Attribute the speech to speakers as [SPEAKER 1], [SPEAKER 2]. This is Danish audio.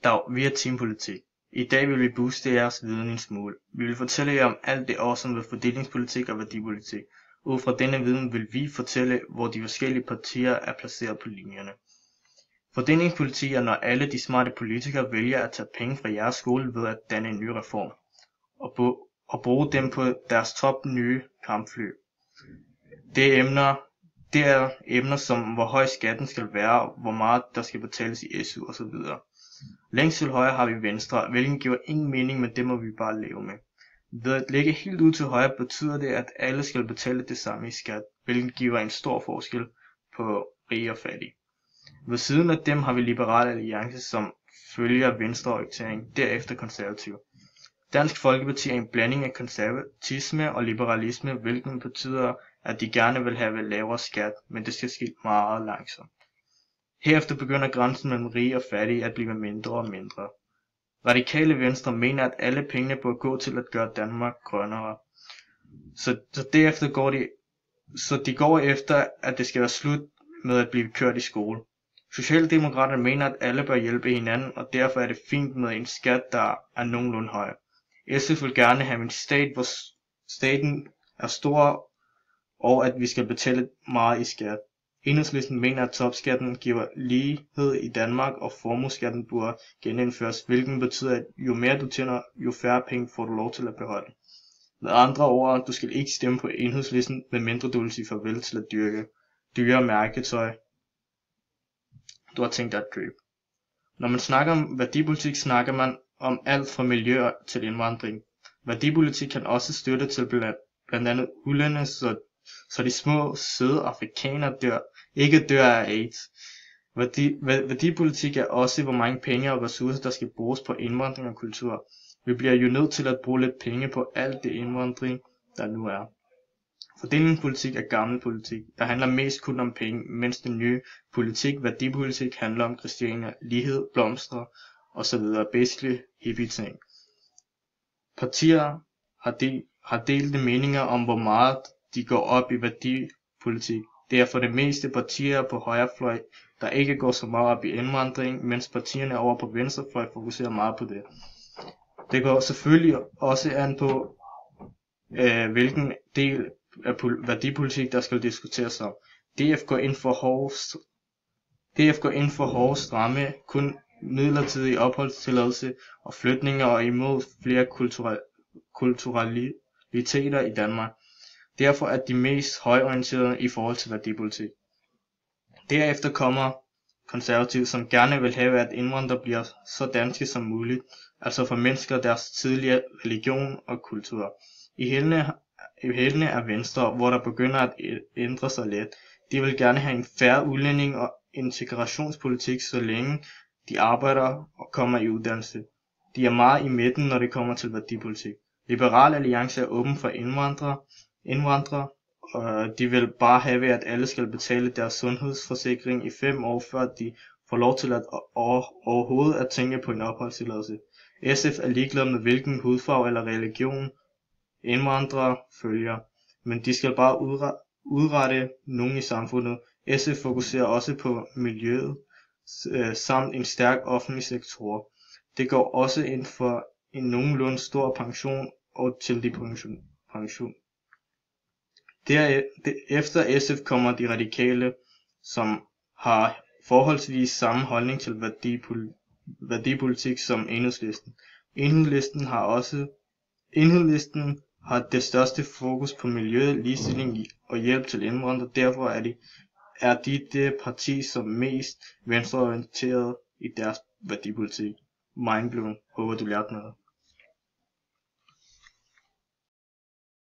[SPEAKER 1] Dag, vi er Teampolitik. I dag vil vi booste jeres viden en smule. Vi vil fortælle jer om alt det awesome ved fordelingspolitik og værdipolitik. Ud fra denne viden vil vi fortælle, hvor de forskellige partier er placeret på linjerne. Fordelingspolitik er, når alle de smarte politikere vælger at tage penge fra jeres skole ved at danne en ny reform og bruge dem på deres top nye kampfly. Det er emner som, hvor høj skatten skal være, hvor meget der skal betales i SU osv. Længst til højre har vi Venstre, hvilken giver ingen mening, men det må vi bare leve med. Ved at lægge helt ud til højre betyder det, at alle skal betale det samme i skat, hvilken giver en stor forskel på rige og fattige. Ved siden af dem har vi Liberal Alliance, som følger venstreorientering, derefter konservativ. Dansk Folkeparti er en blanding af konservatisme og liberalisme, hvilket betyder, at de gerne vil have lavere skat, men det skal ske meget langsomt. Herefter begynder grænsen mellem rige og fattige at blive mindre og mindre. Radikale Venstre mener, at alle pengene bør gå til at gøre Danmark grønnere. Så de går efter, at det skal være slut med at blive kørt i skole. Socialdemokraterne mener, at alle bør hjælpe hinanden, og derfor er det fint med en skat, der er nogenlunde høj. SF vil gerne have en stat, hvor staten er stor, og at vi skal betale meget i skat. Enhedslisten mener, at topskatten giver lighed i Danmark, og formueskatten burde genindføres, hvilket betyder, at jo mere du tjener, jo færre penge får du lov til at beholde. Med andre ord, du skal ikke stemme på Enhedslisten, medmindre du vil sige farvel til at dyrke dyre mærketøj, du har tænkt dig at købe. Når man snakker om værdipolitik, snakker man om alt fra miljø til indvandring. Værdipolitik kan også støtte til blandt andet udlændinge, så de små, søde afrikanere ikke dør af AIDS. Værdipolitik er også, hvor mange penge og ressourcer, der skal bruges på indvandring og kultur. Vi bliver jo nødt til at bruge lidt penge på alt det indvandring, der nu er. Fordelingspolitik er gammel politik, der handler mest kun om penge, mens den nye politik, værdipolitik, handler om Christiania, lighed, blomster osv. Basically hippie ting. Partier har delte meninger om, hvor meget de går op i værdipolitik. Det er for det meste partier på højrefløj, der ikke går så meget op i indvandring, mens partierne over på venstrefløj fokuserer meget på det. Det går selvfølgelig også an på, hvilken del af værdipolitik, der skal diskuteres om. DF går ind for hårde stramme, kun midlertidig opholdstilladelse og flytninger og imod flere kulturaliteter i Danmark. Derfor er de mest højorienterede i forhold til værdipolitik. Derefter kommer konservative, som gerne vil have, at indvandrere bliver så danske som muligt, altså formindsker deres tidligere religion og kultur. I hælene er Venstre, hvor der begynder at ændre sig lidt. De vil gerne have en fair udlænding og integrationspolitik, så længe de arbejder og kommer i uddannelse. De er meget i midten, når det kommer til værdipolitik. Liberal Alliance er åben for indvandrere, og de vil bare have, at alle skal betale deres sundhedsforsikring i 5 år, før de får lov til at overhovedet at tænke på en opholdstilladelse. SF er ligeglad med hvilken hudfarve eller religion indvandrere følger, men de skal bare udrette nogen i samfundet. SF fokuserer også på miljøet samt en stærk offentlig sektor. Det går også ind for en nogenlunde stor pension og til de pension. Efter SF kommer de radikale, som har forholdsvis samme holdning til værdipolitik som Enhedslisten. Enhedslisten har det største fokus på miljø, ligestilling og hjælp til indvandrere. Derfor er de det parti, som mest venstreorienteret i deres værdipolitik. Mindblown. Håber du lærte noget.